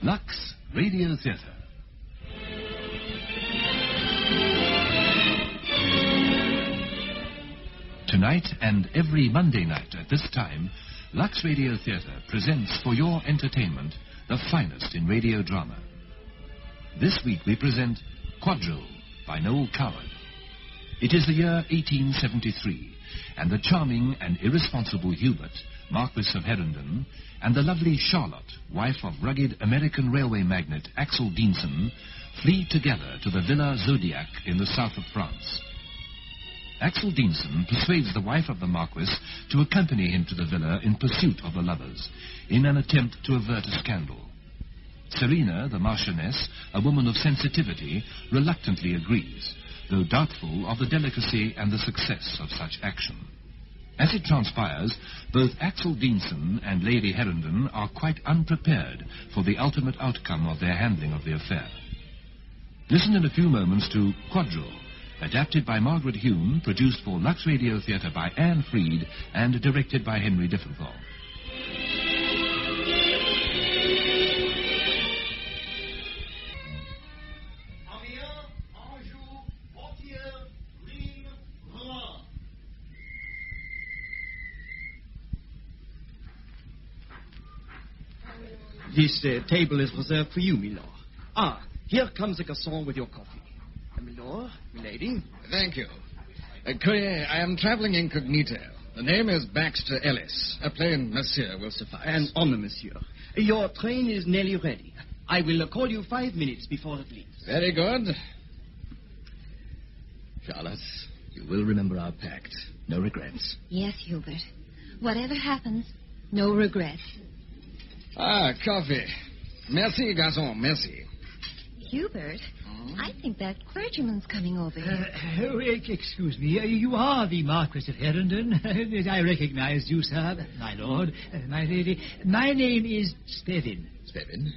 Lux Radio Theatre. Tonight and every Monday night at this time, Lux Radio Theatre presents for your entertainment the finest in radio drama. This week we present Quadrille by Noel. It is the year 1873, and the charming and irresponsible Hubert, Marquis of Herondon, and the lovely Charlotte, wife of rugged American railway magnate Axel Diensen, flee together to the Villa Zodiac in the south of France. Axel Diensen persuades the wife of the Marquis to accompany him to the villa in pursuit of the lovers, in an attempt to avert a scandal. Serena, the Marchioness, a woman of sensitivity, reluctantly agrees, though doubtful of the delicacy and the success of such action. As it transpires, both Axel Diensen and Lady Herondon are quite unprepared for the ultimate outcome of their handling of the affair. Listen in a few moments to Quadrille, adapted by Margaret Hume, produced for Lux Radio Theatre by Anne Freed, and directed by Henry Diffenthal. This table is reserved for you, milord. Here comes the garçon with your coffee. Milord, milady. Thank you. Courier, I am traveling incognito. The name is Baxter Ellis. A plain monsieur will suffice. An honor, monsieur. Your train is nearly ready. I will call you 5 minutes before it leaves. Very good. Charlotte, you will remember our pact. No regrets. Yes, Hubert. Whatever happens, no regrets. Coffee. Merci, garçon, merci. Hubert, I think that clergyman's coming over here. Excuse me, you are the Marquis of Herondon. I recognize you, sir. My lord, my lady. My name is Spevin. Spevin?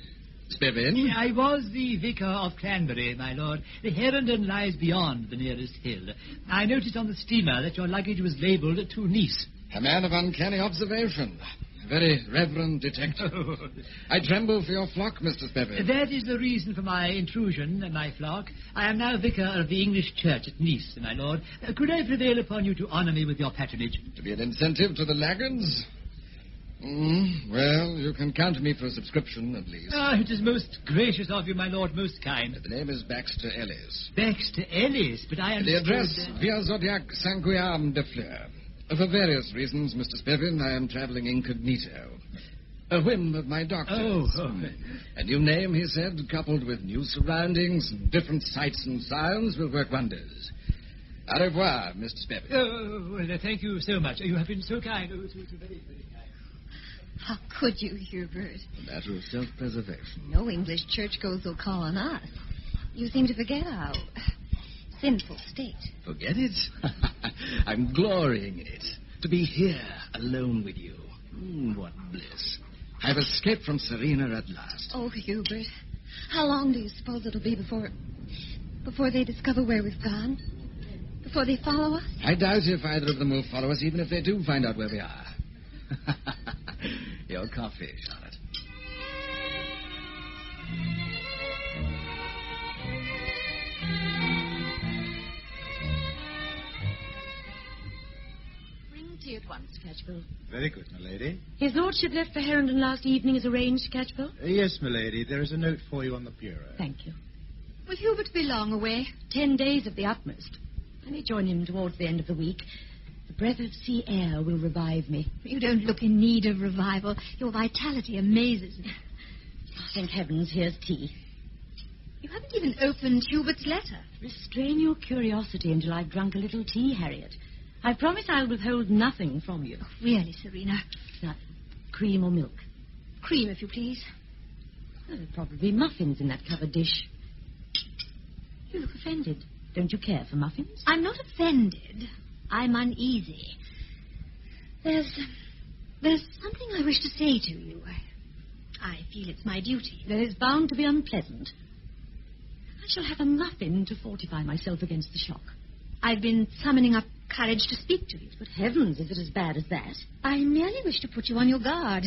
Spevin? I was the vicar of Cranberry, my lord. The Herondon lies beyond the nearest hill. I noticed on the steamer that your luggage was labelled to Nice. A man of uncanny observation. Very reverend detective. I tremble for your flock, Mr. Spevin. That is the reason for my intrusion, my flock. I am now vicar of the English church at Nice, my lord. Could I prevail upon you to honour me with your patronage? To be an incentive to the laggards? Well, you can count me for a subscription, at least. It is most gracious of you, my lord, most kind. The name is Baxter Ellis. Baxter Ellis, but I understood... The address, Via Zodiac, Saint-Guillaume de Fleur. For various reasons, Mr. Spevin, I am traveling incognito. A whim of my doctor's. A new name, he said, coupled with new surroundings and different sights and sounds will work wonders. Au revoir, Mr. Spevin. Thank you so much. You have been so kind. So very, very kind. How could you, Hubert? A matter of self-preservation. No English churchgoers will call on us. You seem to forget our sinful state. Forget it? I'm glorying in it. To be here, alone with you. What bliss. I've escaped from Serena at last. Oh, Hubert, how long do you suppose it'll be before they discover where we've gone? Before they follow us? I doubt if either of them will follow us, even if they do find out where we are. Your coffee, Charlotte. At once, Catchpole. Very good, my lady. His lordship left for Herondon last evening as arranged, Catchpole? Yes, my lady. There is a note for you on the bureau. Thank you. Will Hubert be long away? 10 days at the utmost. I may join him towards the end of the week. The breath of sea air will revive me. You don't look in need of revival. Your vitality amazes me. Thank heavens, here's tea. You haven't even opened Hubert's letter. Restrain your curiosity until I've drunk a little tea, Harriet. I promise I'll withhold nothing from you. Oh, really, Serena? Now, cream or milk? Cream, if you please. There are probably muffins in that covered dish. You look offended. Don't you care for muffins? I'm not offended. I'm uneasy. There's something I wish to say to you. I feel it's my duty. There is bound to be unpleasant. I shall have a muffin to fortify myself against the shock. I've been summoning up courage to speak to you. Good heavens, is it as bad as that? I merely wish to put you on your guard.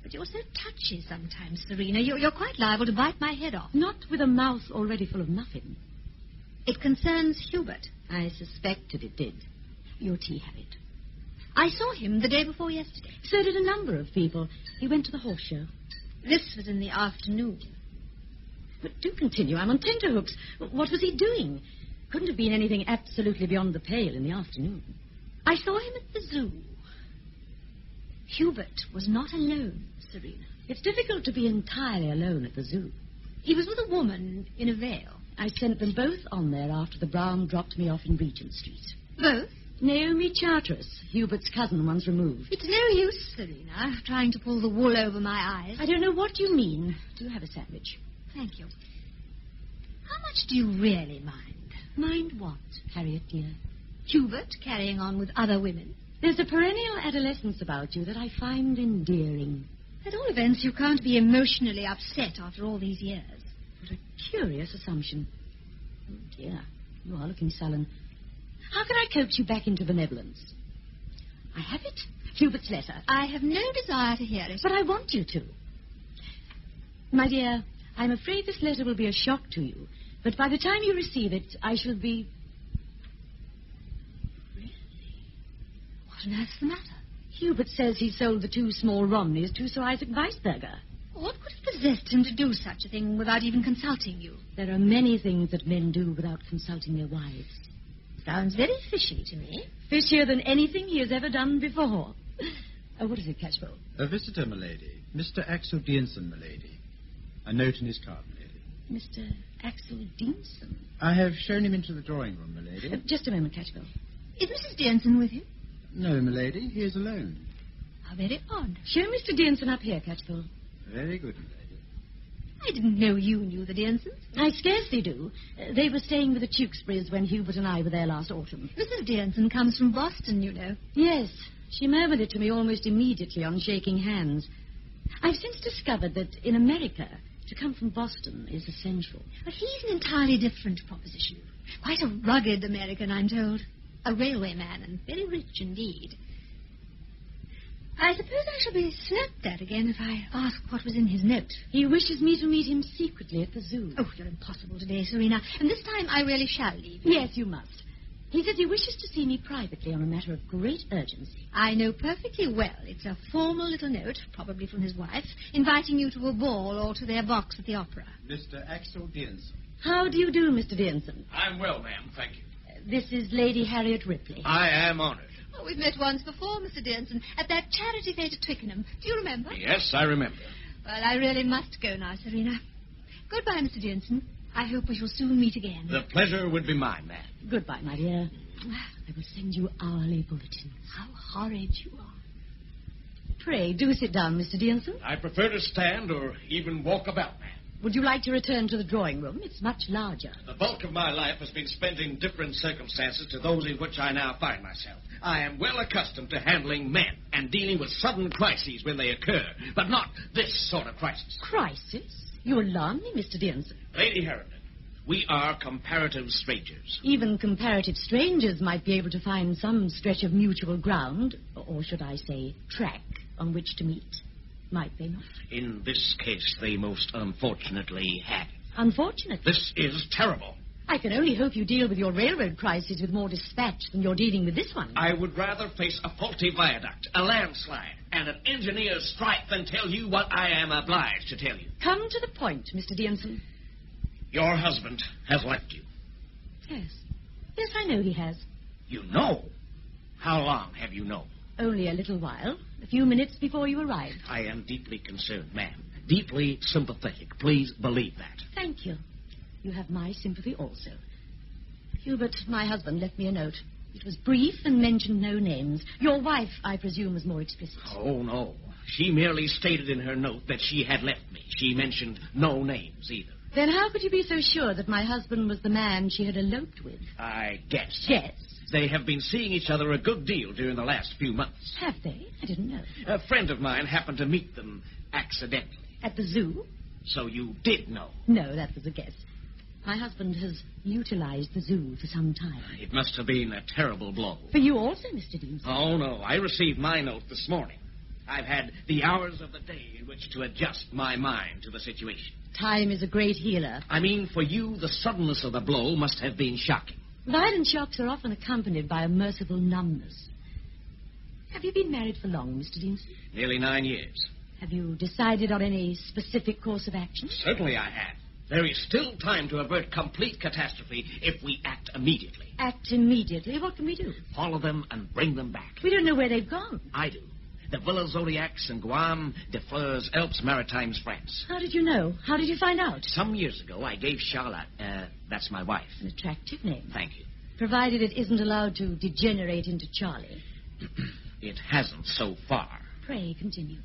But you're so touchy sometimes, Serena. You're quite liable to bite my head off. Not with a mouth already full of muffin. It concerns Hubert. I suspected it did. Your tea habit. I saw him the day before yesterday. So did a number of people. He went to the horse show. This was in the afternoon. But do continue. I'm on tenterhooks. What was he doing? Couldn't have been anything absolutely beyond the pale in the afternoon. I saw him at the zoo. Hubert was not alone, Serena. It's difficult to be entirely alone at the zoo. He was with a woman in a veil. I sent them both on there after the Brown dropped me off in Regent Street. Both? Naomi Charteris, Hubert's cousin, once removed. It's no use, Serena, trying to pull the wool over my eyes. I don't know what you mean. Do have a sandwich. Thank you. How much do you really mind? Mind what, Harriet, dear? Hubert carrying on with other women? There's a perennial adolescence about you that I find endearing. At all events, you can't be emotionally upset after all these years. What a curious assumption. Oh, dear. You are looking sullen. How can I coax you back into benevolence? I have it. Hubert's letter. I have no desire to hear it. But I want you to. My dear, I'm afraid this letter will be a shock to you. But by the time you receive it, I shall be... Really? What on earth's the matter? Hubert says he sold the 2 small Romneys to Sir Isaac Weisberger. What could have possessed him to do such a thing without even consulting you? There are many things that men do without consulting their wives. Sounds very fishy to me. Fishier than anything he has ever done before. What is it, Catchpole? A visitor, milady. Mr. Axel Dienson, milady. A note in his card, milady. Mr. Axel Dienson? I have shown him into the drawing room, milady. Just a moment, Catchpole. Is Mrs. Dienson with him? No, milady. He is alone. How very odd. Show Mr. Dienson up here, Catchpole. Very good, milady. I didn't know you knew the Diensons. I scarcely do. They were staying with the Tewkesburys when Hubert and I were there last autumn. Mrs. Dienson comes from Boston, you know. Yes. She murmured it to me almost immediately on shaking hands. I've since discovered that in America, to come from Boston is essential. But he's an entirely different proposition. Quite a rugged American, I'm told. A railway man, and very rich indeed. I suppose I shall be snapped at again if I ask what was in his note. He wishes me to meet him secretly at the zoo. Oh, you're impossible today, Serena. And this time I really shall leave you. Yes, you must. He says he wishes to see me privately on a matter of great urgency. I know perfectly well. It's a formal little note, probably from his wife, inviting you to a ball or to their box at the opera. Mr. Axel Dienson. How do you do, Mr. Dienson? I'm well, ma'am, thank you. This is Lady Harriet Ripley. I am honored. Oh, we've met once before, Mr. Dienson, at that charity fete at Twickenham. Do you remember? Yes, I remember. Well, I really must go now, Serena. Goodbye, Mr. Dienson. I hope we shall soon meet again. The pleasure would be mine, ma'am. Goodbye, my dear. I will send you hourly bulletins. How horrid you are. Pray, do sit down, Mr. Dienson. I prefer to stand or even walk about, ma'am. Would you like to return to the drawing room? It's much larger. The bulk of my life has been spent in different circumstances to those in which I now find myself. I am well accustomed to handling men and dealing with sudden crises when they occur, but not this sort of crisis. Crisis? You alarm me, Mr. Dienson. Lady Harrington, we are comparative strangers. Even comparative strangers might be able to find some stretch of mutual ground, or should I say, track, on which to meet. Might they not? In this case, they most unfortunately have. Unfortunately? This is terrible. I can only hope you deal with your railroad crisis with more dispatch than you're dealing with this one. I would rather face a faulty viaduct, a landslide, and an engineer's strike than tell you what I am obliged to tell you. Come to the point, Mr. Dienson. Your husband has left you. Yes. Yes, I know he has. You know? How long have you known? Only a little while. A few minutes before you arrived. I am deeply concerned, ma'am. Deeply sympathetic. Please believe that. Thank you. You have my sympathy also. Hubert, my husband, left me a note. It was brief and mentioned no names. Your wife, I presume, was more explicit. Oh, no. She merely stated in her note that she had left me. She mentioned no names either. Then how could you be so sure that my husband was the man she had eloped with? I guess. Yes. They have been seeing each other a good deal during the last few months. Have they? I didn't know. A friend of mine happened to meet them accidentally. At the zoo? So you did know? No, that was a guess. My husband has utilized the zoo for some time. It must have been a terrible blow. For you also, Mr. Dean. Oh, no. I received my note this morning. I've had the hours of the day in which to adjust my mind to the situation. Time is a great healer. I mean, for you, the suddenness of the blow must have been shocking. Violent shocks are often accompanied by a merciful numbness. Have you been married for long, Mr. Deanson? Nearly 9 years. Have you decided on any specific course of action? Certainly I have. There is still time to avert complete catastrophe if we act immediately. Act immediately? What can we do? Follow them and bring them back. We don't know where they've gone. I do. The Villa Zodiacs in Guam, De Fleurs, Alpes Maritimes, France. How did you know? How did you find out? Some years ago, I gave Charlotte, that's my wife. An attractive name. Thank you. Provided it isn't allowed to degenerate into Charlie. It hasn't so far. Pray, continue.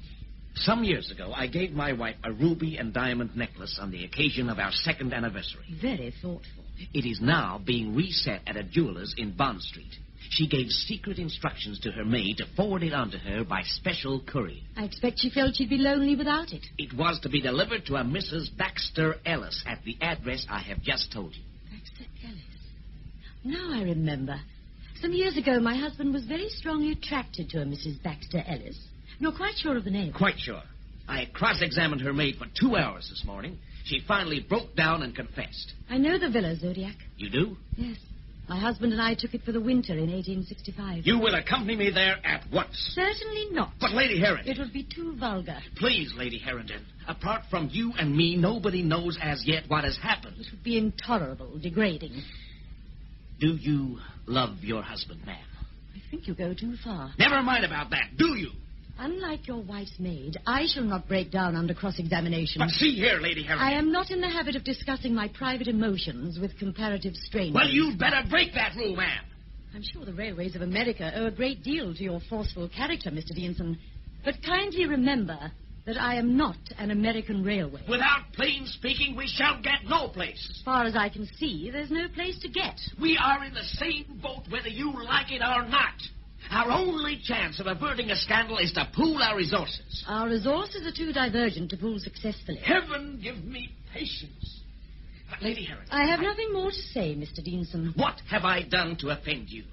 Some years ago, I gave my wife a ruby and diamond necklace on the occasion of our 2nd anniversary. Very thoughtful. It is now being reset at a jeweler's in Bond Street. She gave secret instructions to her maid to forward it on to her by special courier. I expect she felt she'd be lonely without it. It was to be delivered to a Mrs. Baxter Ellis at the address I have just told you. Baxter Ellis. Now I remember. Some years ago, my husband was very strongly attracted to a Mrs. Baxter Ellis. You're quite sure of the name? Quite sure. I cross-examined her maid for 2 hours this morning. She finally broke down and confessed. I know the Villa Zodiac. You do? Yes. My husband and I took it for the winter in 1865. You will accompany me there at once. Certainly not. But, Lady Harrington... It would be too vulgar. Please, Lady Harrington. Apart from you and me, nobody knows as yet what has happened. It would be intolerable, degrading. Do you love your husband, ma'am? I think you go too far. Never mind about that. Do you? Unlike your wife's maid, I shall not break down under cross-examination. But see here, Lady Harrington. I am not in the habit of discussing my private emotions with comparative strangers. Well, you'd better break that rule, ma'am. I'm sure the railways of America owe a great deal to your forceful character, Mr. Deanson. But kindly remember that I am not an American railway. Without plain speaking, we shall get no place. As far as I can see, there's no place to get. We are in the same boat whether you like it or not. Our only chance of averting a scandal is to pool our resources. Our resources are too divergent to pool successfully. Heaven give me patience. But, Lady Harrington... I have nothing more to say, Mr. Deanson. What have I done to offend you?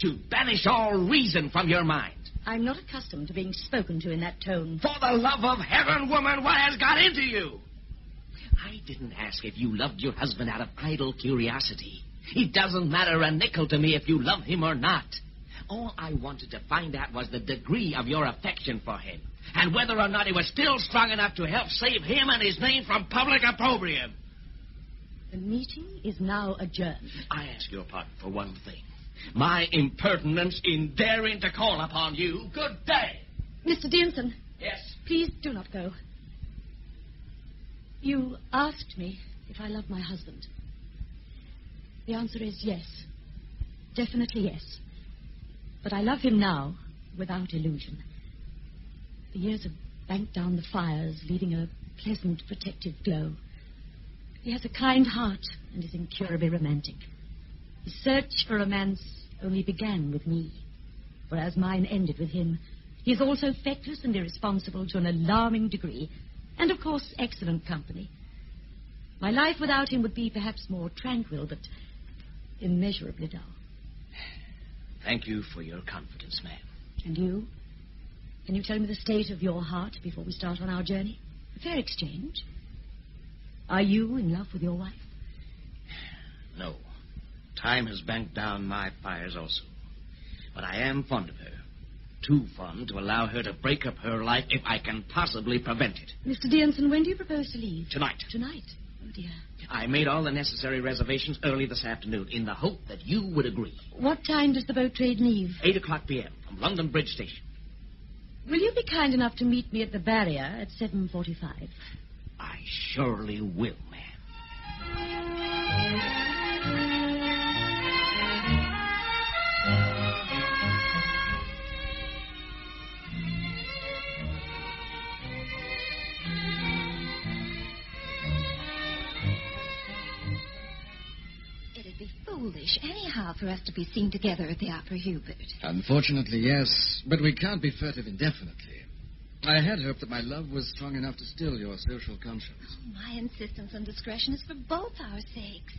To banish all reason from your mind? I'm not accustomed to being spoken to in that tone. For the love of heaven, woman, what has got into you? I didn't ask if you loved your husband out of idle curiosity. It doesn't matter a nickel to me if you love him or not. All I wanted to find out was the degree of your affection for him, and whether or not he was still strong enough to help save him and his name from public opprobrium. The meeting is now adjourned. I ask your pardon for one thing. My impertinence in daring to call upon you. Good day. Mr. Deanson. Yes? Please do not go. You asked me if I love my husband. The answer is yes. Definitely yes. But I love him now, without illusion. The years have banked down the fires, leaving a pleasant, protective glow. He has a kind heart and is incurably romantic. His search for romance only began with me, whereas mine ended with him. He is also feckless and irresponsible to an alarming degree, and, of course, excellent company. My life without him would be perhaps more tranquil, but immeasurably dull. Thank you for your confidence, ma'am. And you? Can you tell me the state of your heart before we start on our journey? A fair exchange. Are you in love with your wife? No. Time has banked down my fires also. But I am fond of her. Too fond to allow her to break up her life if I can possibly prevent it. Mr. Deanson, when do you propose to leave? Tonight. Tonight? Oh, dear. I made all the necessary reservations early this afternoon in the hope that you would agree. What time does the boat train leave? 8 o'clock p.m. from London Bridge Station. Will you be kind enough to meet me at the barrier at 7:45? I surely will, ma'am. Foolish, anyhow, for us to be seen together at the Opera, Hubert. Unfortunately, yes. But we can't be furtive indefinitely. I had hoped that my love was strong enough to still your social conscience. Oh, my insistence on discretion is for both our sakes.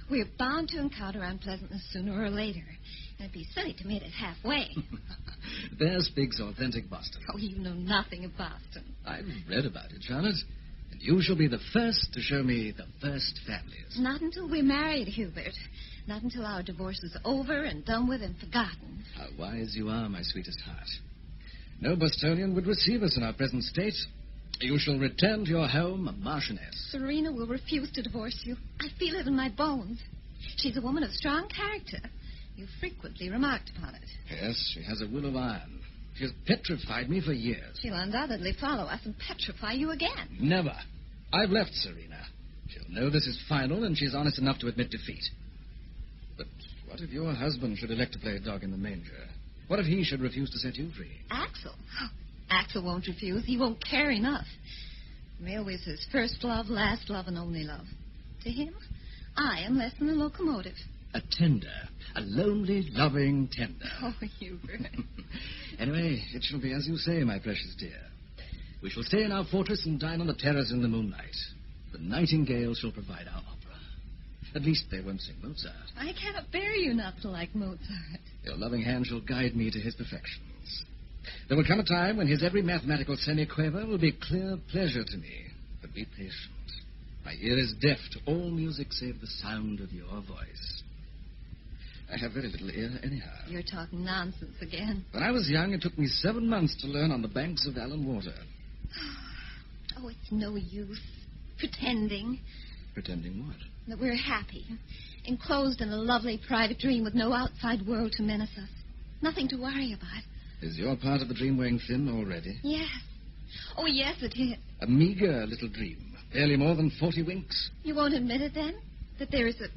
We're bound to encounter unpleasantness sooner or later. And it'd be silly to meet us halfway. There speaks authentic Boston. Oh, you know nothing of Boston. I've read about it, Charlotte. And you shall be the first to show me the first families. Not until we're married, Hubert. Not until our divorce is over and done with and forgotten. How wise you are, my sweetest heart. No Bostonian would receive us in our present state. You shall return to your home a marchioness. Serena will refuse to divorce you. I feel it in my bones. She's a woman of strong character. You frequently remarked upon it. Yes, she has a will of iron. She has petrified me for years. She'll undoubtedly follow us and petrify you again. Never. I've left Serena. She'll know this is final, and she's honest enough to admit defeat. But what if your husband should elect to play dog in the manger? What if he should refuse to set you free? Axel? Oh, Axel won't refuse. He won't care enough. Railway's his first love, last love, and only love. To him, I am less than a locomotive. A tender. A lonely, loving tender. Oh, Hubert. Anyway, it shall be as you say, my precious dear. We shall stay in our fortress and dine on the terrace in the moonlight. The nightingale shall provide our opera. At least they won't sing Mozart. I cannot bear you not to like Mozart. Your loving hand shall guide me to his perfections. There will come a time when his every mathematical semiquaver will be clear pleasure to me. But be patient. My ear is deaf to all music save the sound of your voice. I have very little ear anyhow. You're talking nonsense again. When I was young, it took me 7 months to learn on the banks of Allen Water. Oh, it's no use pretending. Pretending what? That we're happy, enclosed in a lovely private dream with no outside world to menace us. Nothing to worry about. Is your part of the dream wearing thin already? Yes. Oh, yes, it is. A meager little dream. Barely more than 40 winks. You won't admit it, then? That there is a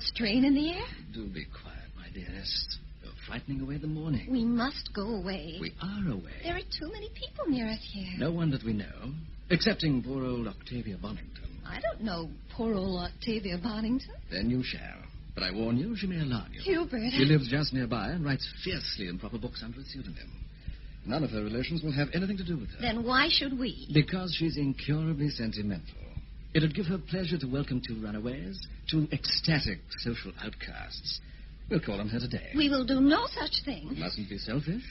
strain in the air? Do be quiet, my dearest. You're frightening away the morning. We must go away. We are away. There are too many people near us here. No one that we know, excepting poor old Octavia Bonington. I don't know poor old Octavia Bonington. Then you shall. But I warn you, she may alarm you. Hubert. She lives just nearby and writes fiercely in proper books under a pseudonym. None of her relations will have anything to do with her. Then why should we? Because she's incurably sentimental. It'd give her pleasure to welcome 2 runaways, 2 ecstatic social outcasts. We'll call on her today. We will do no such thing. We mustn't be selfish.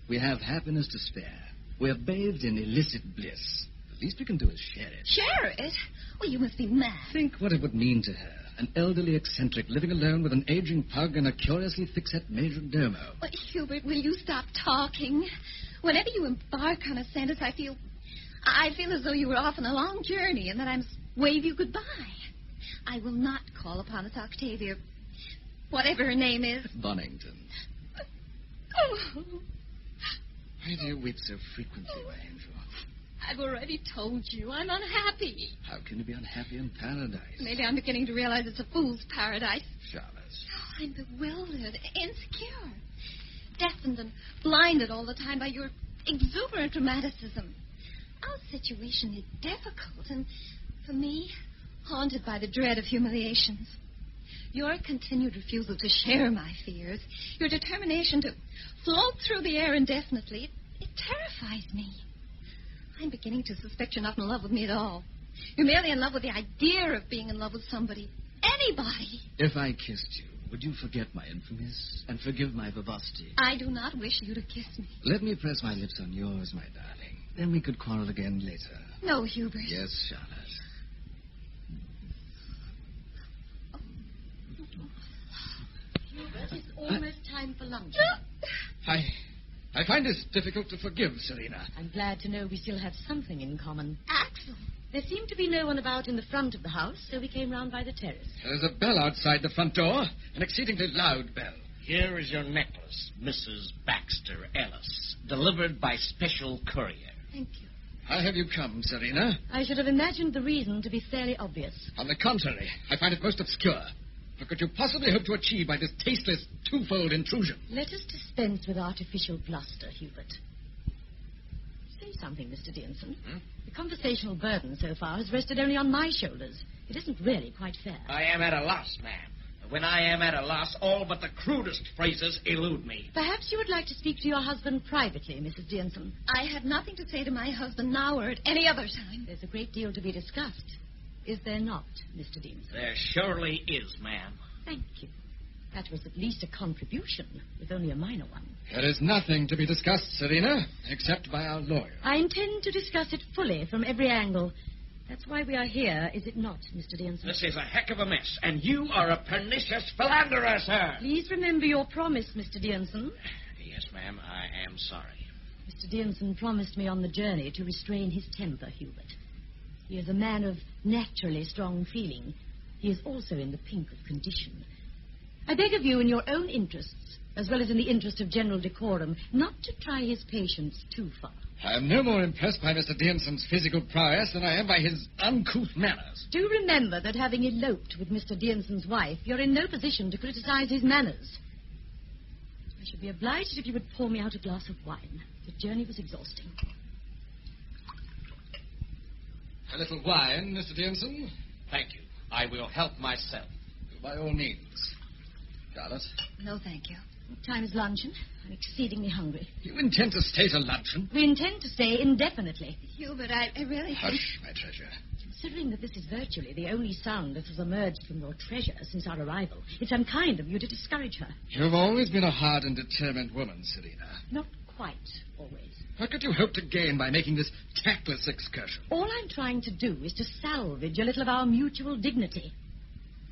We have happiness to spare. We're bathed in illicit bliss. The least we can do is share it. Share it? Well, you must be mad. Think what it would mean to her. An elderly eccentric living alone with an aging pug and a curiously thick-set major domo. Well, Hubert, will you stop talking? Whenever you embark on a sentence, I feel as though you were off on a long journey and that I must wave you goodbye. I will not call upon this Octavia, whatever her name is. Bonington. Oh. Why do you weep so frequently, my angel? I've already told you I'm unhappy. How can you be unhappy in paradise? Maybe I'm beginning to realize it's a fool's paradise. Charlotte. Oh, I'm bewildered, insecure, deafened and blinded all the time by your exuberant romanticism. Our situation is difficult, and for me, haunted by the dread of humiliations. Your continued refusal to share my fears, your determination to float through the air indefinitely, it terrifies me. I'm beginning to suspect you're not in love with me at all. You're merely in love with the idea of being in love with somebody. Anybody. If I kissed you, would you forget my infamies and forgive my verbosity? I do not wish you to kiss me. Let me press my lips on yours, my darling. Then we could quarrel again later. No, Hubert. Yes, Charlotte. Hubert, it's almost time for lunch. I find this difficult to forgive, Serena. I'm glad to know we still have something in common. Axel. There seemed to be no one about in the front of the house, so we came round by the terrace. There's a bell outside the front door, an exceedingly loud bell. Here is your necklace, Mrs. Baxter Ellis, delivered by special courier. Thank you. How have you come, Serena? I should have imagined the reason to be fairly obvious. On the contrary, I find it most obscure. What could you possibly hope to achieve by this tasteless twofold intrusion? Let us dispense with artificial bluster, Hubert. Say something, Mr. Dearson. The conversational burden so far has rested only on my shoulders. It isn't really quite fair. I am at a loss, ma'am. When I am at a loss, all but the crudest phrases elude me. Perhaps you would like to speak to your husband privately, Mrs. Dearson. I have nothing to say to my husband now or at any other time. There's a great deal to be discussed. Is there not, Mr. Deanson? There surely is, ma'am. Thank you. That was at least a contribution, if only a minor one. There is nothing to be discussed, Serena, except by our lawyer. I intend to discuss it fully from every angle. That's why we are here, is it not, Mr. Deanson? This is a heck of a mess, and you are a pernicious philanderer, sir. Please remember your promise, Mr. Deanson. Yes, ma'am, I am sorry. Mr. Deanson promised me on the journey to restrain his temper, Hubert. He is a man of naturally strong feeling. He is also in the pink of condition. I beg of you, in your own interests, as well as in the interest of general decorum, not to try his patience too far. I am no more impressed by Mr. Deanson's physical prowess than I am by his uncouth manners. Do remember that having eloped with Mr. Deanson's wife, you're in no position to criticize his manners. I should be obliged if you would pour me out a glass of wine. The journey was exhausting. A little wine, Mr. Deanson? Thank you. I will help myself. By all means. Charlotte? No, thank you. What time is luncheon? I'm exceedingly hungry. You intend to stay to luncheon? We intend to stay indefinitely. Hubert, I really think... Hush, my treasure. Considering that this is virtually the only sound that has emerged from your treasure since our arrival, it's unkind of you to discourage her. You've always been a hard and determined woman, Serena. Not quite, always. What could you hope to gain by making this tactless excursion? All I'm trying to do is to salvage a little of our mutual dignity.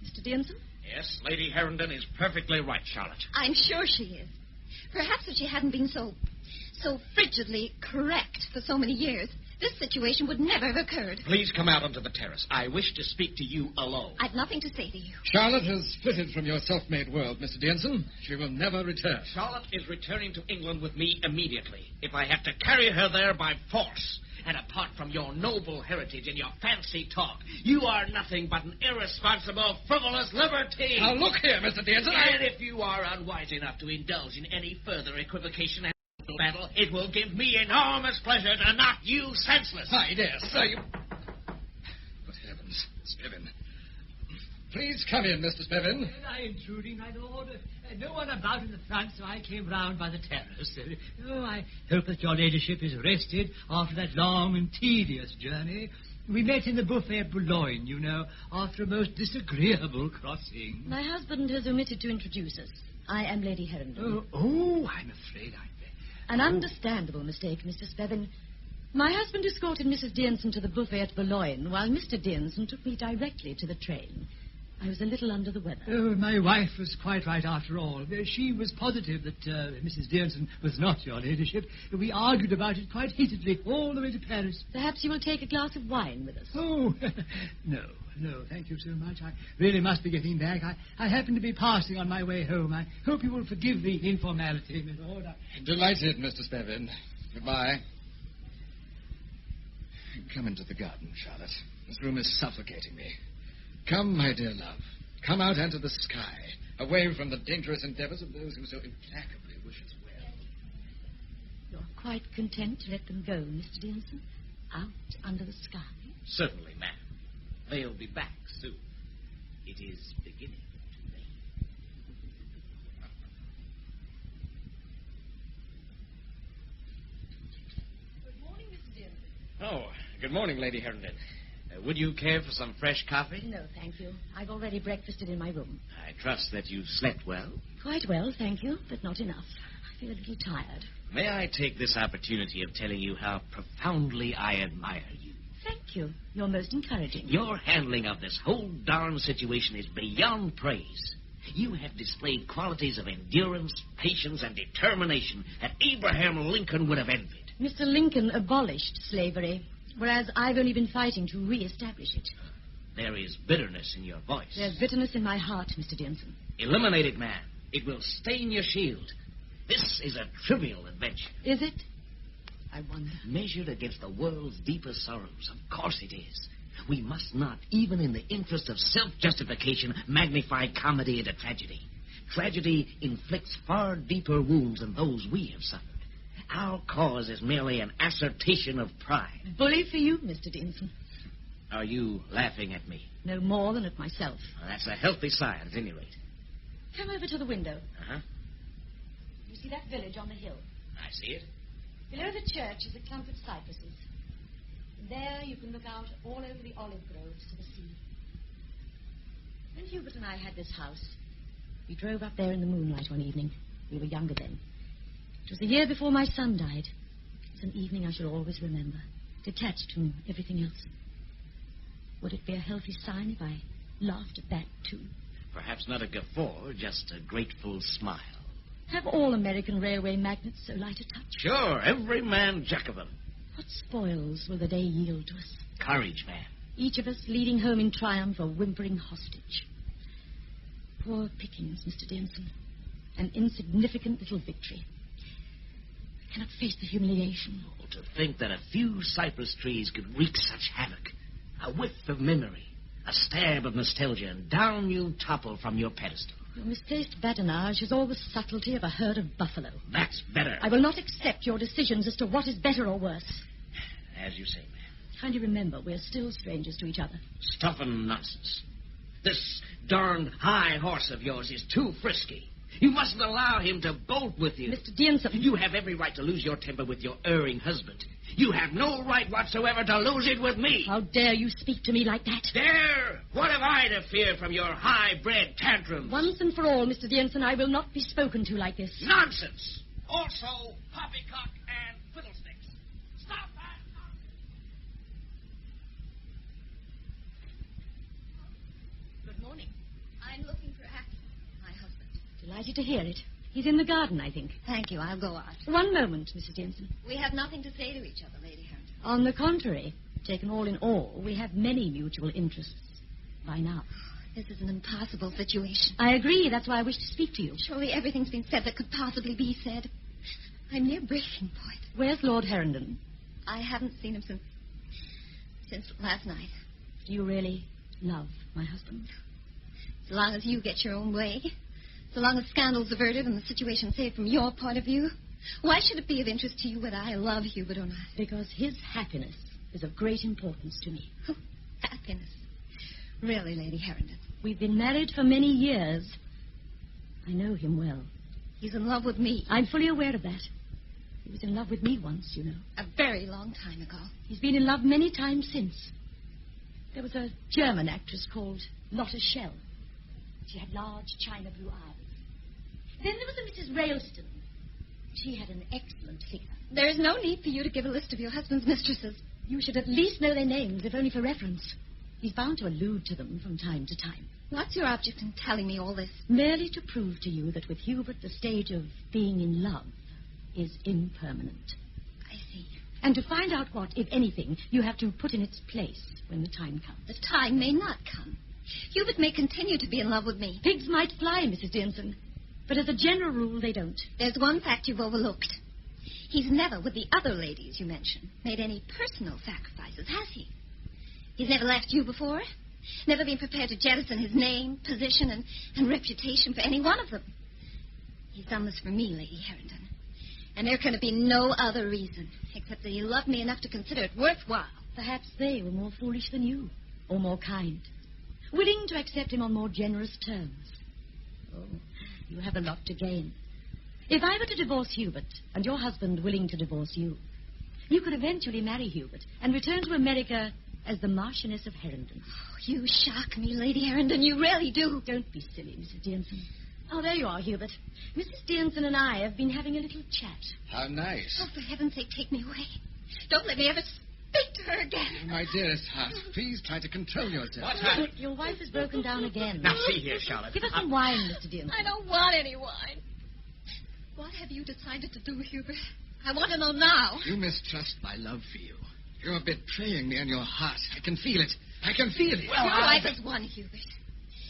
Mr. Deanson? Yes, Lady Herondon is perfectly right, Charlotte. I'm sure she is. Perhaps if she hadn't been so frigidly correct for so many years, this situation would never have occurred. Please come out onto the terrace. I wish to speak to you alone. I've nothing to say to you. Charlotte has flitted from your self-made world, Mr. Deanson. She will never return. Charlotte is returning to England with me immediately, if I have to carry her there by force. And apart from your noble heritage and your fancy talk, you are nothing but an irresponsible, frivolous libertine. Now, look here, Mr. Deanson. And if you are unwise enough to indulge in any further equivocation and battle, it will give me enormous pleasure to knock you senseless. My dear sir, you... Good heavens, Spivin. Please come in, Mr. Spivin. Am I intruding, my lord? No one about in the front, so I came round by the terrace. Oh, I hope that your ladyship is rested after that long and tedious journey. We met in the buffet at Boulogne, you know, after a most disagreeable crossing. My husband has omitted to introduce us. I am Lady Herondon. Oh, I'm afraid An understandable mistake, Mr. Spevin. My husband escorted Mrs. Deanson to the buffet at Boulogne, while Mr. Deanson took me directly to the train. I was a little under the weather. Oh, my wife was quite right after all. She was positive that Mrs. Deanson was not your ladyship. We argued about it quite heatedly all the way to Paris. Perhaps you will take a glass of wine with us. Oh, no, thank you so much. I really must be getting back. I happen to be passing on my way home. I hope you will forgive the informality, Miss Lord. Delighted, Mr. Spevin. Goodbye. Come into the garden, Charlotte. This room is suffocating me. Come, my dear love. Come out into the sky, away from the dangerous endeavors of those who so implacably wish us well. You're quite content to let them go, Mr. Deanson? Out under the sky? Certainly, ma'am. They'll be back soon. It is beginning to rain. Good morning, Mr. Deanson. Oh, good morning, Lady Herondon. Would you care for some fresh coffee? No, thank you. I've already breakfasted in my room. I trust that you slept well. Quite well, thank you, but not enough. I feel a little tired. May I take this opportunity of telling you how profoundly I admire you? Thank you. You're most encouraging. Your handling of this whole darn situation is beyond praise. You have displayed qualities of endurance, patience, and determination that Abraham Lincoln would have envied. Mr. Lincoln abolished slavery, whereas I've only been fighting to re-establish it. There is bitterness in your voice. There's bitterness in my heart, Mr. Deanson. Eliminate it, man. It will stain your shield. This is a trivial adventure. Is it? I wonder. Measured against the world's deepest sorrows, of course it is. We must not, even in the interest of self-justification, magnify comedy into tragedy. Tragedy inflicts far deeper wounds than those we have suffered. Our cause is merely an assertion of pride. Bully for you, Mr. Deanson. Are you laughing at me? No more than at myself. Well, that's a healthy sign, at any rate. Come over to the window. Uh-huh. You see that village on the hill? I see it. Below the church is a clump of cypresses. And there you can look out all over the olive groves to the sea. Hubert and I had this house, we drove up there in the moonlight one evening. We were younger then. It was the year before my son died. It's an evening I shall always remember, detached from everything else. Would it be a healthy sign if I laughed at that, too? Perhaps not a guffaw, just a grateful smile. Have all American railway magnates so light a touch? Sure, every man jack of them. What spoils will the day yield to us? Courage, man. Each of us leading home in triumph a whimpering hostage. Poor pickings, Mr. Denson. An insignificant little victory. I cannot face the humiliation. Oh, to think that a few cypress trees could wreak such havoc. A whiff of memory, a stab of nostalgia, and down you topple from your pedestal. Your misplaced badinage is all the subtlety of a herd of buffalo. That's better. I will not accept your decisions as to what is better or worse. As you say, ma'am. Kindly remember, we're still strangers to each other. Stuff and nonsense. This darned high horse of yours is too frisky. You mustn't allow him to bolt with you. Mr. Denson. You have every right to lose your temper with your erring husband. You have no right whatsoever to lose it with me. How dare you speak to me like that? Dare? What have I to fear from your high-bred tantrums? Once and for all, Mr. Denson, I will not be spoken to like this. Nonsense. Also, poppycock and fiddlesticks. Stop that. Good morning. I'm looking for Axel, my husband. Delighted to hear it. He's in the garden, I think. Thank you. I'll go out. One moment, Mrs. Denson. We have nothing to say to each other, Lady Harrington. On the contrary, taken all in all, we have many mutual interests. By now. This is an impossible situation. I agree. That's why I wish to speak to you. Surely everything's been said that could possibly be said. I'm near breaking point. Where's Lord Herndon? I haven't seen him since last night. Do you really love my husband? So long as you get your own way, so long as scandal's averted and the situation saved from your point of view, why should it be of interest to you whether I love Hubert or not? Because his happiness is of great importance to me. Oh, happiness. Really, Lady Harrington? We've been married for many years. I know him well. He's in love with me. I'm fully aware of that. He was in love with me once, you know. A very long time ago. He's been in love many times since. There was a German actress called Lotta Schell. She had large china blue eyes. Then there was a Mrs. Railston. She had an excellent figure. There is no need for you to give a list of your husband's mistresses. You should at least know their names, if only for reference. He's bound to allude to them from time to time. What's your object in telling me all this? Merely to prove to you that with Hubert the stage of being in love is impermanent. I see. And to find out what, if anything, you have to put in its place when the time comes. The time may not come. Hubert may continue to be in love with me. Pigs might fly, Mrs. Denson. But as a general rule, they don't. There's one fact you've overlooked. He's never, with the other ladies you mentioned, made any personal sacrifices, has he? He's never left you before? Never been prepared to jettison his name, position, and reputation for any one of them? He's done this for me, Lady Harrington. And there can be no other reason, except that he loved me enough to consider it worthwhile. Perhaps they were more foolish than you, or more kind. Willing to accept him on more generous terms. Oh, you have a lot to gain. If I were to divorce Hubert, and your husband willing to divorce you, you could eventually marry Hubert and return to America as the Marchioness of Herndon. Oh, you shock me, Lady Herndon. You really do. Don't be silly, Mrs. Denson. Oh, there you are, Hubert. Mrs. Denson and I have been having a little chat. How nice. Oh, for heaven's sake, take me away. Don't let me ever speak to her again. My dearest heart, please try to control yourself. What's happened? Your wife has broken down again. Now, see here, Charlotte. Give us some wine, Mr. Denson. I don't want any wine. What have you decided to do, Hubert? I want to know now. You mistrust my love for you. You're betraying me in your heart. I can feel it. I can feel it. Well, your life is one, Hubert.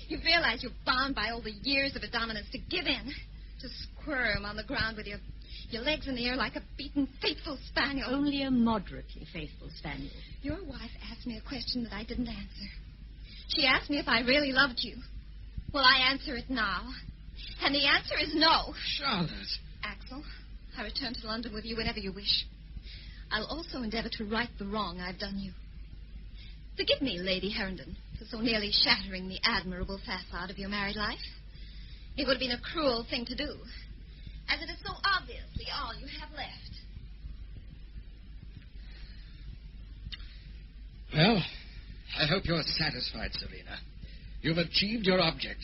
You realize you're bound by all the years of a dominance to give in, to squirm on the ground with your legs in the air like a beaten, faithful spaniel. Only a moderately faithful spaniel. Your wife asked me a question that I didn't answer. She asked me if I really loved you. Will I answer it now? And the answer is no. Charlotte. Axel, I return to London with you whenever you wish. I'll also endeavor to right the wrong I've done you. Forgive me, Lady Herndon, for so nearly shattering the admirable facade of your married life. It would have been a cruel thing to do, as it is so obviously all you have left. Well, I hope you're satisfied, Serena. You've achieved your object.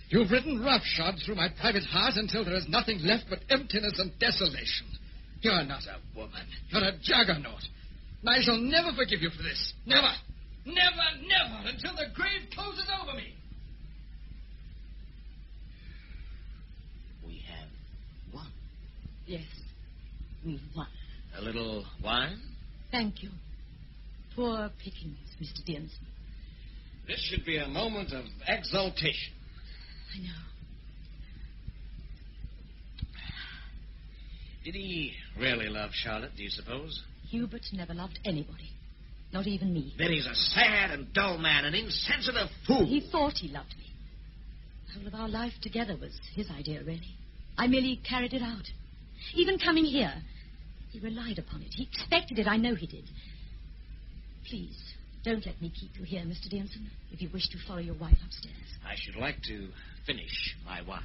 You've ridden roughshod through my private heart until there is nothing left but emptiness and desolation. You're not a woman. You're a juggernaut. And I shall never forgive you for this. Never. Never, never, until the grave closes over me. We have won. Yes, we've won. A little wine? Thank you. Poor pickings, Mr. Dearnson. This should be a moment of exaltation. I know. Did he really love Charlotte, do you suppose? Hubert never loved anybody. Not even me. Then he's a sad and dull man, an insensitive fool. He thought he loved me. The whole of our life together was his idea, really. I merely carried it out. Even coming here, he relied upon it. He expected it. I know he did. Please, don't let me keep you here, Mr. Dearnson, if you wish to follow your wife upstairs. I should like to finish my wine.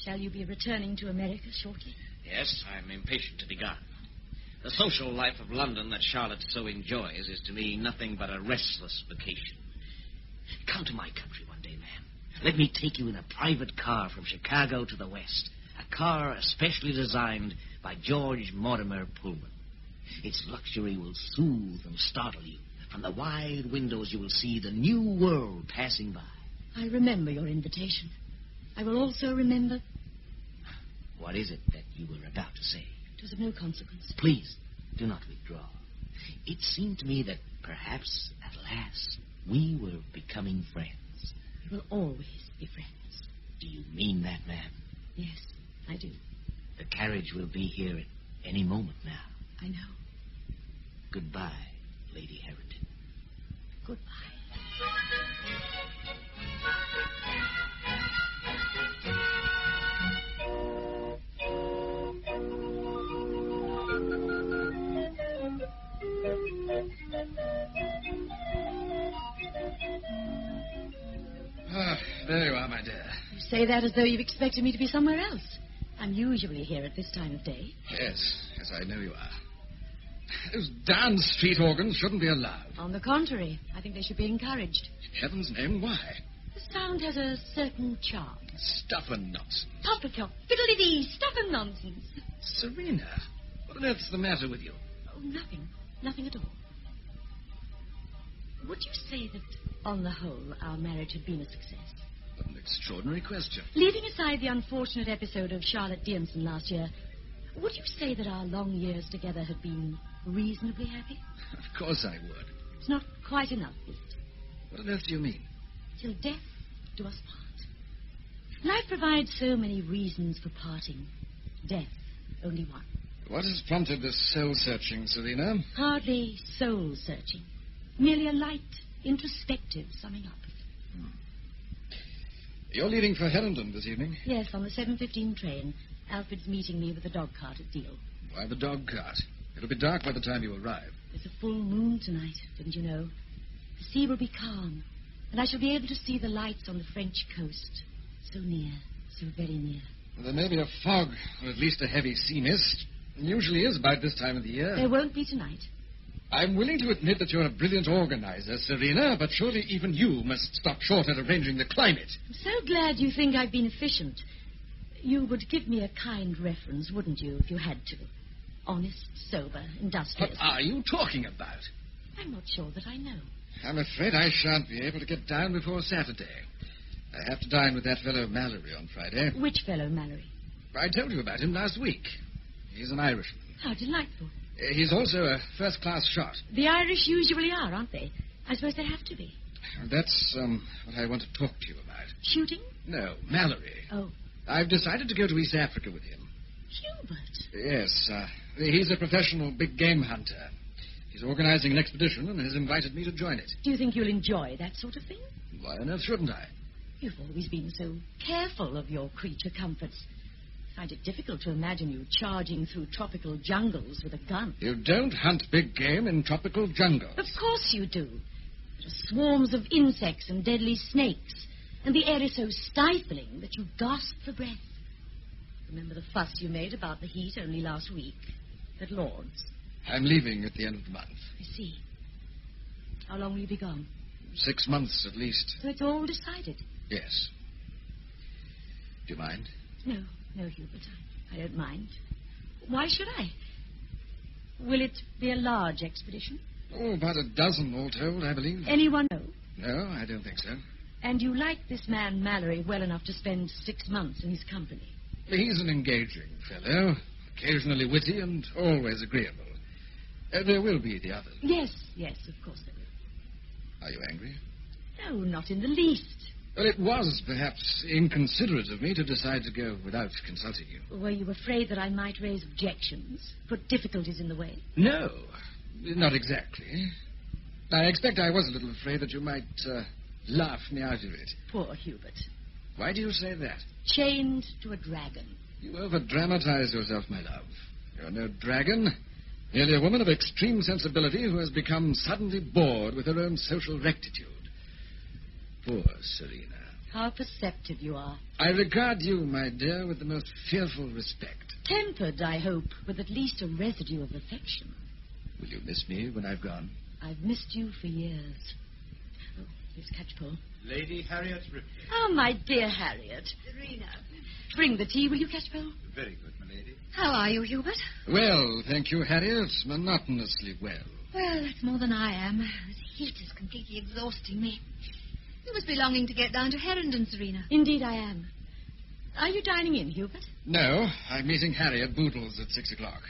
Shall you be returning to America shortly? Yes, I'm impatient to be gone. The social life of London that Charlotte so enjoys is to me nothing but a restless vacation. Come to my country one day, man. Let me take you in a private car from Chicago to the West. A car especially designed by George Mortimer Pullman. Its luxury will soothe and startle you. From the wide windows you will see the new world passing by. I remember your invitation. I will also remember... What is it that you were about to say? It was of no consequence. Please, do not withdraw. It seemed to me that perhaps, at last, we were becoming friends. We will always be friends. Do you mean that, ma'am? Yes, I do. The carriage will be here at any moment now. I know. Goodbye, Lady Harrington. Goodbye. There you are, my dear. You say that as though you've expected me to be somewhere else. I'm usually here at this time of day. Yes, I know you are. Those darn street organs shouldn't be allowed. On the contrary, I think they should be encouraged. In heaven's name, why? The sound has a certain charm. Stuff and nonsense. Poppycock, fiddle-dee-dee, stuff and nonsense. Serena, what on earth's the matter with you? Oh, nothing. Nothing at all. Would you say that, on the whole, our marriage had been a success? What an extraordinary question. Leaving aside the unfortunate episode of Charlotte Dearnson last year, would you say that our long years together had been reasonably happy? Of course I would. It's not quite enough, is it? What on earth do you mean? Till death do us part. Life provides so many reasons for parting. Death, only one. What has prompted this soul-searching, Serena? Hardly soul-searching. Merely a light, introspective summing up. You're leaving for Herondon this evening? Yes, on the 7:15 train. Alfred's meeting me with the dog cart at Deal. Why the dog cart? It'll be dark by the time you arrive. There's a full moon tonight, didn't you know? The sea will be calm, and I shall be able to see the lights on the French coast. So near, so very near. Well, there may be a fog, or at least a heavy sea mist. It usually is about this time of the year. There won't be tonight. I'm willing to admit that you're a brilliant organizer, Serena, but surely even you must stop short at arranging the climate. I'm so glad you think I've been efficient. You would give me a kind reference, wouldn't you, if you had to? Honest, sober, industrious. What are you talking about? I'm not sure that I know. I'm afraid I shan't be able to get down before Saturday. I have to dine with that fellow Mallory on Friday. Which fellow, Mallory? I told you about him last week. He's an Irishman. How delightful. He's also a first-class shot. The Irish usually are, aren't they? I suppose they have to be. That's what I want to talk to you about. Shooting? No, Mallory. Oh. I've decided to go to East Africa with him. Hubert? Yes, he's a professional big game hunter. He's organizing an expedition and has invited me to join it. Do you think you'll enjoy that sort of thing? Why on earth shouldn't I? You've always been so careful of your creature comforts. I find it difficult to imagine you charging through tropical jungles with a gun. You don't hunt big game in tropical jungles. Of course you do. There are swarms of insects and deadly snakes, and the air is so stifling that you gasp for breath. Remember the fuss you made about the heat only last week at Lord's? I'm leaving at the end of the month. I see. How long will you be gone? 6 months at least. So it's all decided? Yes. Do you mind? No, Hubert. I don't mind. Why should I? Will it be a large expedition? Oh, about a dozen all told, I believe. Anyone know? No, I don't think so. And you like this man Mallory well enough to spend 6 months in his company? He's an engaging fellow, occasionally witty and always agreeable. There will be the others. Yes, of course there will. Are you angry? No, not in the least. Well, it was perhaps inconsiderate of me to decide to go without consulting you. Were you afraid that I might raise objections, put difficulties in the way? No, not exactly. I expect I was a little afraid that you might laugh me out of it. Poor Hubert. Why do you say that? Chained to a dragon. You over-dramatize yourself, my love. You're no dragon. Merely a woman of extreme sensibility who has become suddenly bored with her own social rectitude. Poor Serena. How perceptive you are. I regard you, my dear, with the most fearful respect. Tempered, I hope, with at least a residue of affection. Will you miss me when I've gone? I've missed you for years. Oh, here's Catchpole. Lady Harriet Ripley. Oh, my dear Harriet. Serena. Bring the tea, will you, Catchpole? Very good, my lady. How are you, Hubert? Well, thank you, Harriet. Monotonously well. Well, that's more than I am. This heat is completely exhausting me. You must be longing to get down to Herondon, Serena. Indeed I am. Are you dining in, Hubert? No, I'm meeting Harry at Boodle's at 6 o'clock.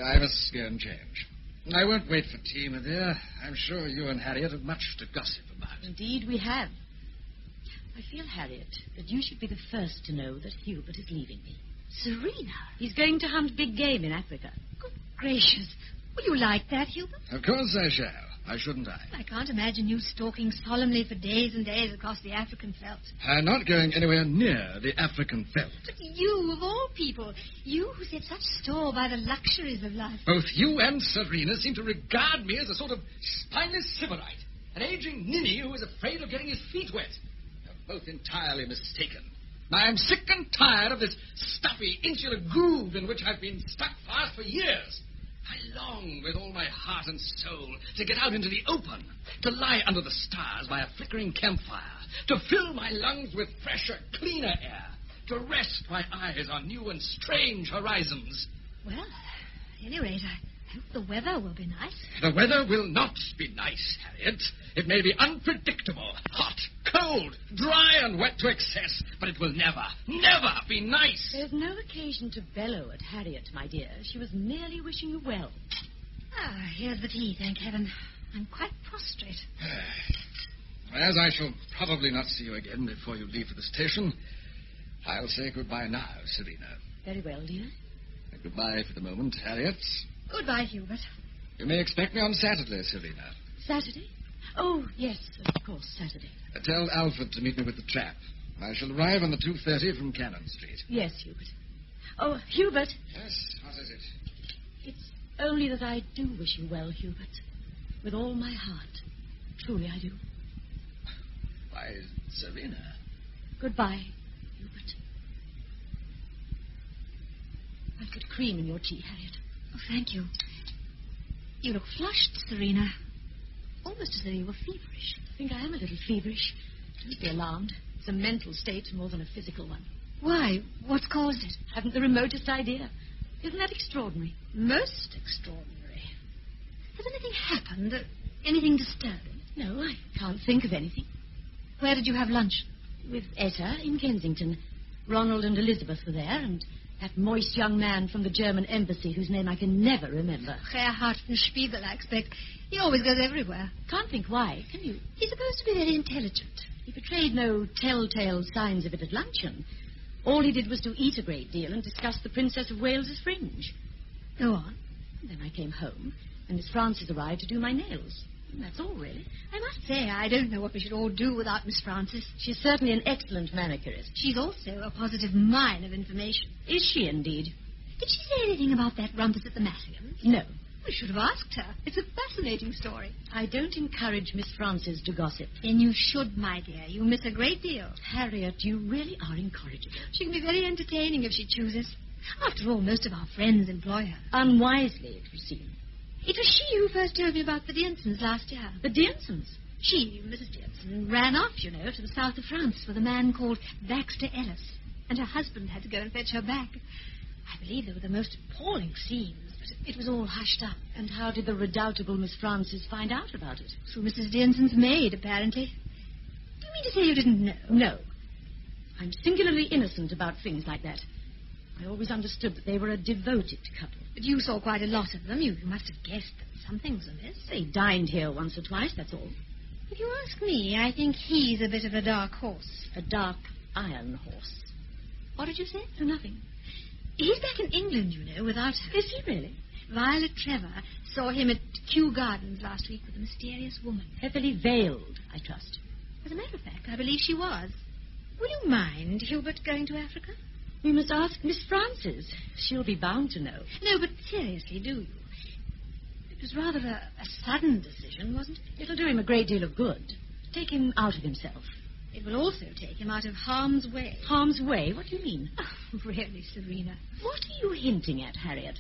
I must go and change. I won't wait for tea, my dear. I'm sure you and Harriet have much to gossip about. Indeed we have. I feel, Harriet, that you should be the first to know that Hubert is leaving me. Serena? He's going to hunt big game in Africa. Good gracious. Will you like that, Hubert? Of course I shall. Why shouldn't I? I can't imagine you stalking solemnly for days and days across the African veldt. I'm not going anywhere near the African veldt. But you, of all people, you who set such store by the luxuries of life. Both you and Serena seem to regard me as a sort of spineless sybarite, an aging ninny who is afraid of getting his feet wet. You're both entirely mistaken. I am sick and tired of this stuffy, insular groove in which I've been stuck fast for years. I long with all my heart and soul to get out into the open, to lie under the stars by a flickering campfire, to fill my lungs with fresher, cleaner air, to rest my eyes on new and strange horizons. Well, at any rate, I hope the weather will be nice. The weather will not be nice, Harriet. It may be unpredictable, hot, cold, dry and wet to excess, but it will never, never be nice. There's no occasion to bellow at Harriet, my dear. She was merely wishing you well. Ah, here's the tea, thank heaven. I'm quite prostrate. As I shall probably not see you again before you leave for the station, I'll say goodbye now, Serena. Very well, dear. And goodbye for the moment, Harriet. Goodbye, Hubert. You may expect me on Saturday, Serena. Saturday? Oh, yes, of course, Saturday. Tell Alfred to meet me with the trap. I shall arrive on the 2:30 from Cannon Street. Yes, Hubert. Oh, Hubert. Yes, what is it? It's only that I do wish you well, Hubert. With all my heart. Truly I do. Why, Serena. Goodbye, Hubert. I'll get cream in your tea, Harriet. Oh, thank you. You look flushed, Serena. Almost as though you were feverish. I think I am a little feverish. Don't be alarmed. It's a mental state more than a physical one. Why? What's caused it? Haven't the remotest idea. Isn't that extraordinary? Most extraordinary. Has anything happened? Anything disturbing? No, I can't think of anything. Where did you have lunch? With Etta in Kensington. Ronald and Elizabeth were there, and that moist young man from the German embassy whose name I can never remember. Gerhard von Spiegel, I expect. He always goes everywhere. Can't think why, can you? He's supposed to be very intelligent. He betrayed no telltale signs of it at luncheon. All he did was to eat a great deal and discuss the Princess of Wales's fringe. Go on. And then I came home, and Miss Frances arrived to do my nails. And that's all, really. I must say, I don't know what we should all do without Miss Frances. She's certainly an excellent manicurist. She's also a positive mine of information. Is she, indeed? Did she say anything about that rumpus at the Massingham's? No. We should have asked her. It's a fascinating story. I don't encourage Miss Frances to gossip. Then you should, my dear. You miss a great deal. Harriet, you really are incorrigible. She can be very entertaining if she chooses. After all, most of our friends employ her. Unwisely, it would seem. It was she who first told me about the Diensons last year. The Diensons? She, Mrs. Jensen, ran off, you know, to the south of France with a man called Baxter Ellis, and her husband had to go and fetch her back. I believe they were the most appalling scenes, but it was all hushed up. And how did the redoubtable Miss Frances find out about it? Through Mrs. Jensen's maid, apparently. Do you mean to say you didn't know? No. I'm singularly innocent about things like that. I always understood that they were a devoted couple. But you saw quite a lot of them. You must have guessed that something was amiss. They dined here once or twice, that's all. If you ask me, I think he's a bit of a dark horse. A dark iron horse. What did you say? Oh, nothing. He's back in England, you know, without her. Is he really? Violet Trevor saw him at Kew Gardens last week with a mysterious woman. Heavily veiled, I trust. As a matter of fact, I believe she was. Will you mind Hubert going to Africa? We must ask Miss Frances. She'll be bound to know. No, but seriously, do you? It was rather a sudden decision, wasn't it? It'll do him a great deal of good. Take him out of himself. It will also take him out of harm's way. Harm's way? What do you mean? Oh, really, Serena. What are you hinting at, Harriet?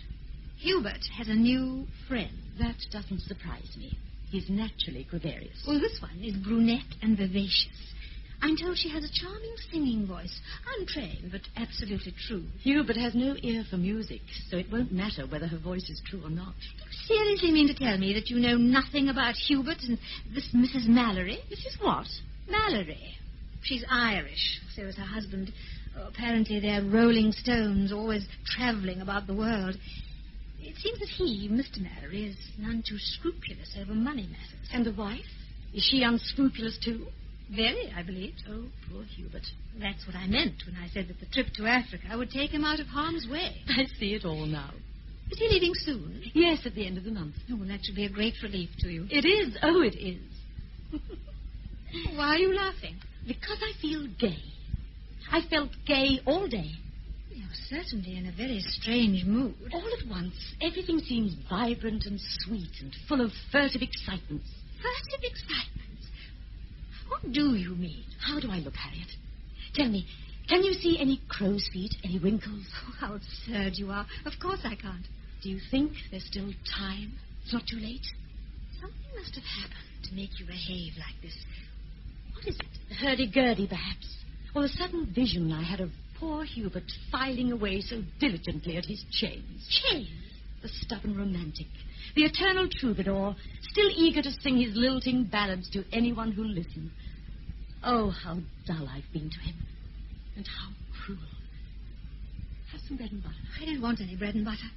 Hubert has a new friend. That doesn't surprise me. He's naturally gregarious. Well, this one is brunette and vivacious. I'm told she has a charming singing voice. Untrained, but absolutely true. Hubert has no ear for music, so it won't matter whether her voice is true or not. Do you seriously mean to tell me that you know nothing about Hubert and this Mrs. Mallory? Mrs. what? Mallory. She's Irish, so is her husband. Oh, apparently they're rolling stones, always travelling about the world. It seems that he, Mr. Mallory, is none too scrupulous over money matters. And the wife? Is she unscrupulous too? Very, I believe. Oh, poor Hubert. That's what I meant when I said that the trip to Africa would take him out of harm's way. I see it all now. Is he leaving soon? Yes, at the end of the month. Oh, well, that should be a great relief to you. It is. Oh, it is. Why are you laughing? Because I feel gay. I felt gay all day. You're certainly in a very strange mood. All at once, everything seems vibrant and sweet and full of furtive excitements. Furtive excitements? What do you mean? How do I look, Harriet? Tell me, can you see any crow's feet, any wrinkles? Oh, how absurd you are. Of course I can't. Do you think there's still time? It's not too late? Something must have happened to make you behave like this. What is it? Hurdy-gurdy, perhaps. Or the sudden vision I had of poor Hubert filing away so diligently at his chains. Chains? The stubborn romantic. The eternal troubadour, still eager to sing his lilting ballads to anyone who'll listen. Oh, how dull I've been to him. And how cruel. Have some bread and butter. I don't want any bread and butter.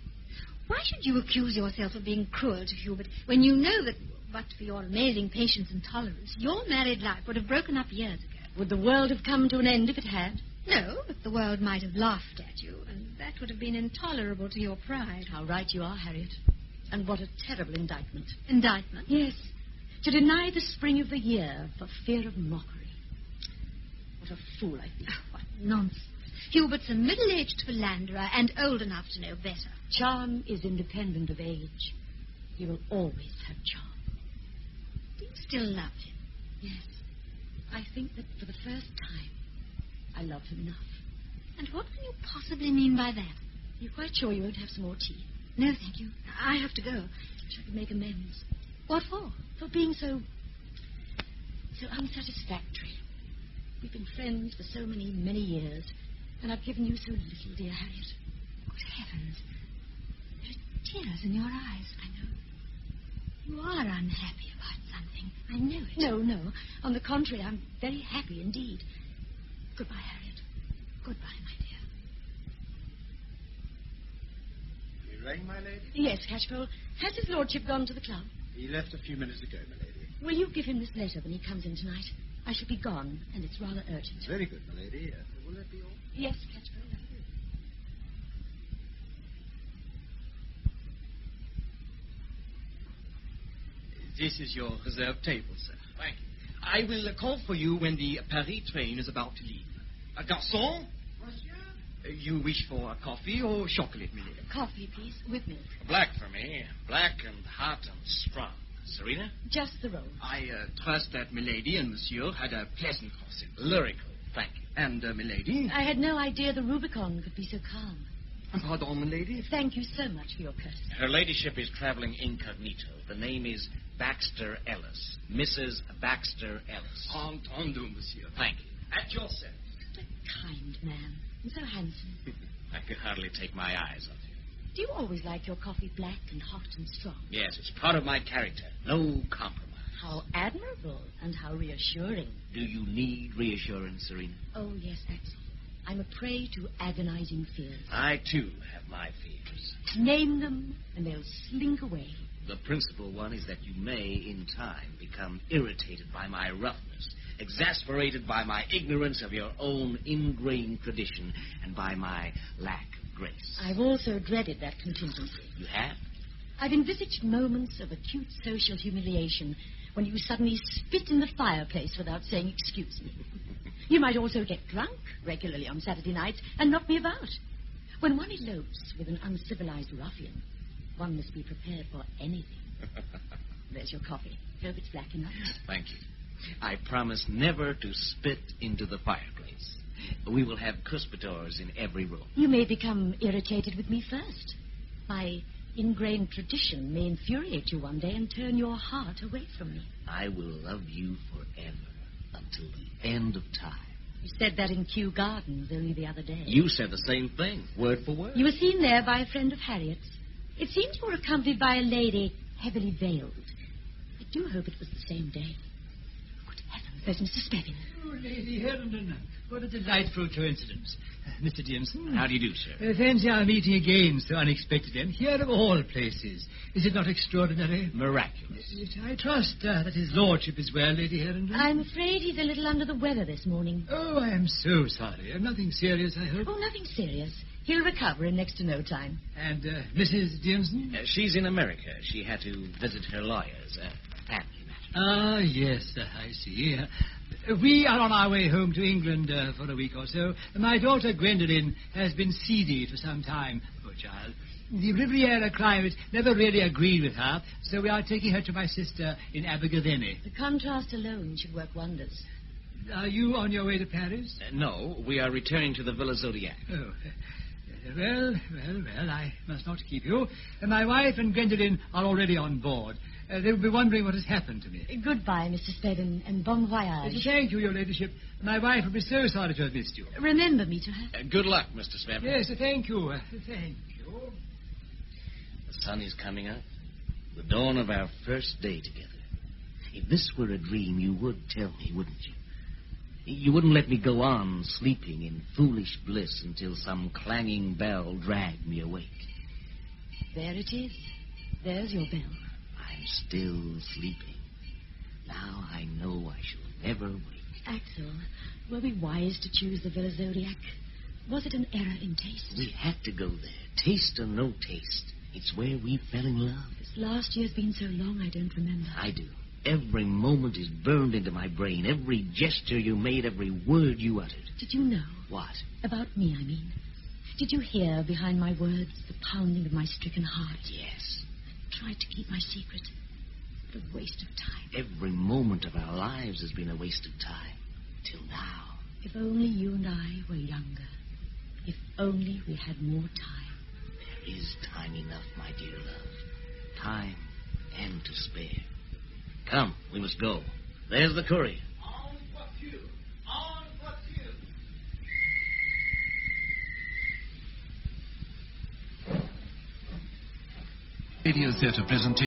Why should you accuse yourself of being cruel to Hubert when you know that, but for your amazing patience and tolerance, your married life would have broken up years ago? Would the world have come to an end if it had? No, but the world might have laughed at you, and that would have been intolerable to your pride. How right you are, Harriet. And what a terrible indictment. Indictment? Yes. To deny the spring of the year for fear of mockery. What a fool I feel. Oh, what nonsense. Hubert's a middle-aged philanderer and old enough to know better. Charm is independent of age. He will always have charm. Do you still love him? Yes. I think that for the first time, I love him enough. And what can you possibly mean by that? You're quite sure you won't have some more tea? No, thank you. I have to go. Wish I could make amends. What for? For being so unsatisfactory. We've been friends for so many, many years, and I've given you so little, dear Harriet. Good heavens. There are tears in your eyes. I know. You are unhappy about something. I know it. No. On the contrary, I'm very happy indeed. Goodbye, Harriet. Goodbye, my dear. You rang, my lady? Yes, Catchpole. Has his lordship gone to the club? He left a few minutes ago, my lady. Will you give him this letter when he comes in tonight? I shall be gone, and it's rather urgent. Very good, my lady. Will that be all? Yes, Catchpole. This is your reserved table, sir. Thank you. I will call for you when the Paris train is about to leave. Garçon? Monsieur? You wish for a coffee or chocolate, milady? Coffee, please, with milk. Black for me. Black and hot and strong. Serena? Just the roll. I trust that milady and monsieur had a pleasant crossing. Lyrical. Thank you. And milady? I had no idea the Rubicon could be so calm. Pardon, milady? Thank you so much for your courtesy. Her ladyship is traveling incognito. The name is Baxter Ellis. Mrs. Baxter Ellis. Entendu, monsieur. Thank you. At your service. What a kind man. And so handsome. I could hardly take my eyes off you. Do you always like your coffee black and hot and strong? Yes, it's part of my character. No compromise. How admirable and how reassuring. Do you need reassurance, Serena? Oh, yes, Axel. I'm a prey to agonizing fears. I, too, have my fears. Name them, and they'll slink away. The principal one is that you may, in time, become irritated by my roughness, exasperated by my ignorance of your own ingrained tradition, and by my lack of grace. I've also dreaded that contingency. You have? I've envisaged moments of acute social humiliation when you suddenly spit in the fireplace without saying excuse me. You might also get drunk regularly on Saturday nights and knock me about. When one elopes with an uncivilized ruffian, one must be prepared for anything. There's your coffee. Hope it's black enough. Thank you. I promise never to spit into the fireplace. We will have cuspidors in every room. You may become irritated with me first. My ingrained tradition may infuriate you one day and turn your heart away from me. I will love you forever until the end of time. You said that in Kew Gardens only the other day. You said the same thing, word for word. You were seen there by a friend of Harriet's. It seems you were accompanied by a lady heavily veiled. I do hope it was the same day. Good heavens, there's Mr. Spevin. Oh, Lady Herndon, what a delightful coincidence. Mr. Dearson. How do you do, sir? Fancy our meeting again so unexpectedly, and here of all places. Is it not extraordinary? Miraculous. I trust that his lordship is well, Lady Herndon. I'm afraid he's a little under the weather this morning. Oh, I am so sorry. Nothing serious, I hope. Oh, nothing serious. He'll recover in next to no time. And Mrs. Dearson? She's in America. She had to visit her lawyers. Family matter. Ah, yes, I see. We are on our way home to England for a week or so. My daughter Gwendolen has been seedy for some time, poor child. The Riviera climate never really agreed with her, so we are taking her to my sister in Abergavenny. The contrast alone should work wonders. Are you on your way to Paris? No, we are returning to the Villa Zodiac. Oh, well, I must not keep you. My wife and Gwendolen are already on board. They will be wondering what has happened to me. Goodbye, Mr. Spevin, and bon voyage. Thank you, your ladyship. My wife will be so sorry to have missed you. Remember me to her. Good luck, Mr. Spevin. Yes, thank you. Thank you. The sun is coming up. The dawn of our first day together. If this were a dream, you would tell me, wouldn't you? You wouldn't let me go on sleeping in foolish bliss until some clanging bell dragged me awake. There it is. There's your bell. I'm still sleeping. Now I know I shall never wake. Axel, were we wise to choose the Villa Zodiac? Was it an error in taste? We had to go there, taste or no taste. It's where we fell in love. This last year's been so long I don't remember. I do. Every moment is burned into my brain. Every gesture you made, every word you uttered. Did you know? What? About me, I mean. Did you hear behind my words the pounding of my stricken heart? Yes. I tried to keep my secret. What a waste of time. Every moment of our lives has been a waste of time. Till now. If only you and I were younger. If only we had more time. There is time enough, my dear love. Time and to spare. Come, we must go. There's the courier. En voiture. En voiture. Radio Theatre presentation.